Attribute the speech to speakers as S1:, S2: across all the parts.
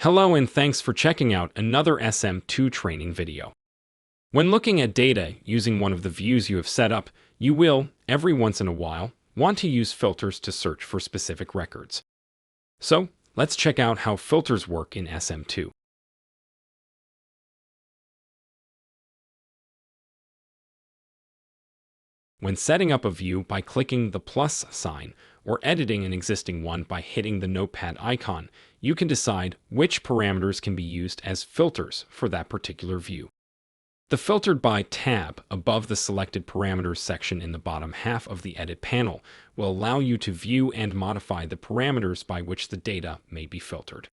S1: Hello and thanks for checking out another SM2 training video. When looking at data using one of the views you have set up, you will, every once in a while, want to use filters to search for specific records. So, let's check out how filters work in SM2. When setting up a view by clicking the plus sign, or editing an existing one by hitting the notepad icon, you can decide which parameters can be used as filters for that particular view. The Filtered By tab above the Selected Parameters section in the bottom half of the Edit panel will allow you to view and modify the parameters by which the data may be filtered.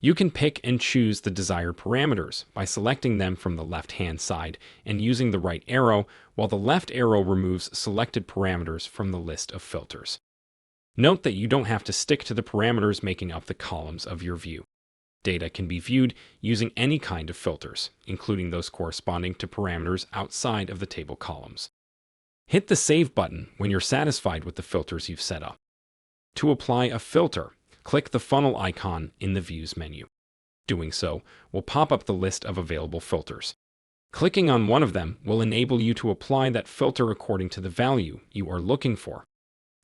S1: You can pick and choose the desired parameters by selecting them from the left-hand side and using the right arrow, while the left arrow removes selected parameters from the list of filters. Note that you don't have to stick to the parameters making up the columns of your view. Data can be viewed using any kind of filters, including those corresponding to parameters outside of the table columns. Hit the Save button when you're satisfied with the filters you've set up. To apply a filter, click the funnel icon in the Views menu. Doing so will pop up the list of available filters. Clicking on one of them will enable you to apply that filter according to the value you are looking for.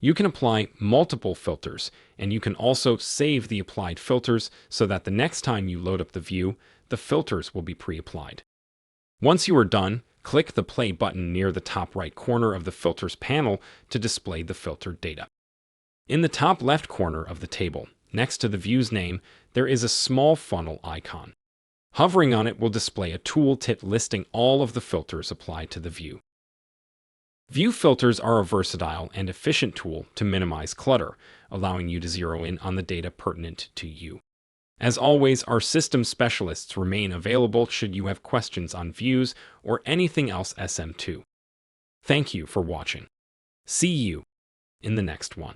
S1: You can apply multiple filters, and you can also save the applied filters so that the next time you load up the view, the filters will be pre-applied. Once you are done, click the Play button near the top right corner of the Filters panel to display the filtered data. In the top left corner of the table, next to the view's name, there is a small funnel icon. Hovering on it will display a tooltip listing all of the filters applied to the view. View filters are a versatile and efficient tool to minimize clutter, allowing you to zero in on the data pertinent to you. As always, our system specialists remain available should you have questions on views or anything else SM2. Thank you for watching. See you in the next one.